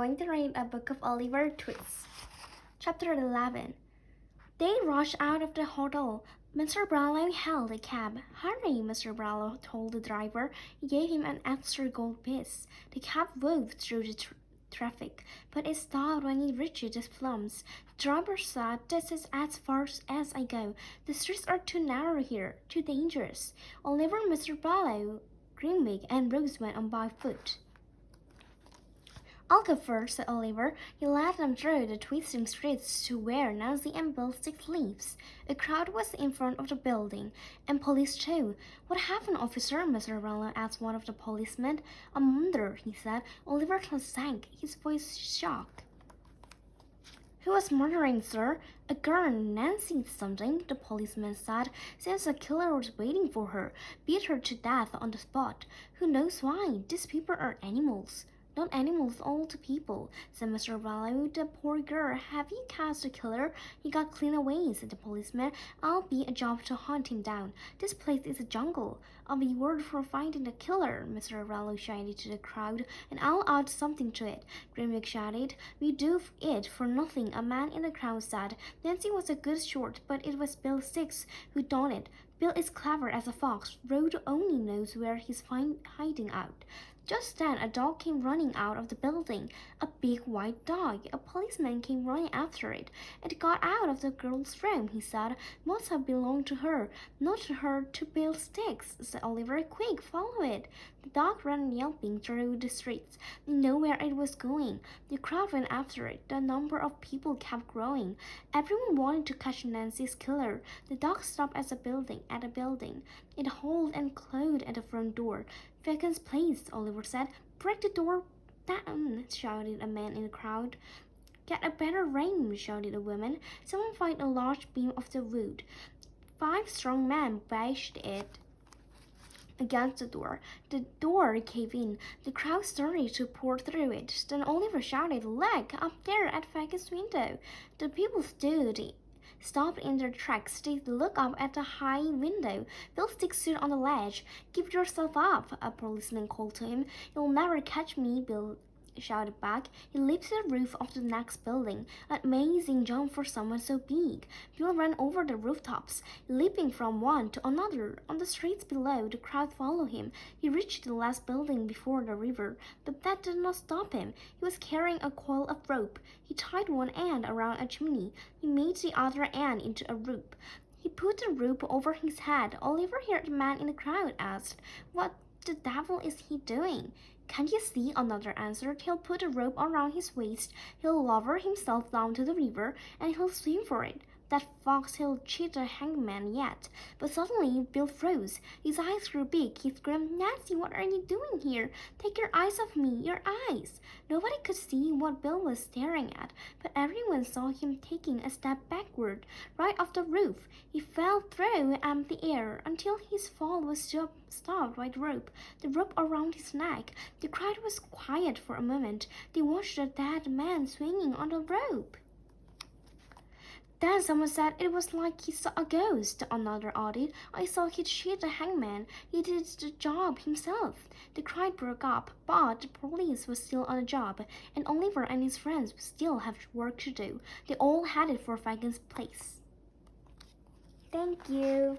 going to read a book of Oliver Twist. Chapter 11. They rushed out of the hotel. Mr. Brownlow hailed a cab. "Hurry," Mr. Brownlow told the driver. He gave him an extra gold piece. The cab wove through the traffic, but it stopped when it reached the plums. The driver said, "This is as far as I go. The streets are too narrow here, too dangerous." Oliver, Mr. Brownlow, Grimwig, and Rose went on by foot. "I'll go first," said Oliver. He led them through the twisting streets to where Nancy and Bill Sticks lives. A crowd was in front of the building, and police too. "What happened, officer?" Mr. Brownlow asked one of the policemen. "A murder," he said. Oliver sank, his voice shocked. "Who was murdering, sir?" "A girl, Nancy something," the policeman said. "Seems the killer was waiting for her. Beat her to death on the spot. Who knows why? These people are animals." "Not animals, all to people," said Mr. Brownlow. "The poor girl. Have you caught the killer?" "He got clean away," said the policeman. "I'll be a job to hunt him down. This place is a jungle." "I'll be word for finding the killer," Mr. Brownlow shouted to the crowd. "And I'll add something to it," Grimwig shouted. "We do it for nothing," a man in the crowd said. "Nancy was a good shot, but it was Bill Sticks who done it. Bill is clever as a fox. Rhoda only knows where he's hiding out." Just then a dog came running out of the building. A big white dog. A policeman came running after it. "It got out of the girl's room," he said. "Must have belonged to her." "Not to her, to Bill Sticks," said Oliver. "Quick, follow it." The dog ran yelping through the streets. They knew where it was going. The crowd went after it. The number of people kept growing. Everyone wanted to catch Nancy's killer. The dog stopped at a building. It hauled and clawed at the front door. "Fagan's place," Oliver said. "Break the door down," shouted a man in the crowd. "Get a better aim," shouted a woman. Someone find a large beam of the wood. 5 strong men bashed it against the door. The door caved in. The crowd started to pour through it. Then Oliver shouted, "Look, up there at Fagan's window." The people stopped in their tracks. They looked up at the high window. Bill Sticks stood on the ledge. "Give yourself up," a policeman called to him. "You'll never catch me," Bill shouted back. He leaped to the roof of the next building. An amazing jump for someone so big. Bill ran over the rooftops, leaping from one to another. On the streets below, the crowd followed him. He reached the last building before the river, but that did not stop him. He was carrying a coil of rope. He tied one end around a chimney. He made the other end into a rope. He put the rope over his head. Oliver heard the man in the crowd ask, "What the devil is he doing?" "Can't you see?" another answered. "He'll put a rope around his waist, he'll lower himself down to the river, and he'll swim for it. That fox, he'll cheat the hangman yet." But suddenly Bill froze. His eyes grew big. He screamed, "Nancy, what are you doing here? Take your eyes off me, your eyes!" Nobody could see what Bill was staring at, but everyone saw him taking a step backward, right off the roof. He fell through empty air until his fall was stopped by the rope around his neck. The crowd was quiet for a moment. They watched the dead man swinging on the rope. Then someone said it was like he saw a ghost. Another added, "I saw he cheat the hangman. He did the job himself." The crowd broke up, but the police was still on the job, and Oliver and his friends still have work to do. They all headed for Fagan's place. Thank you.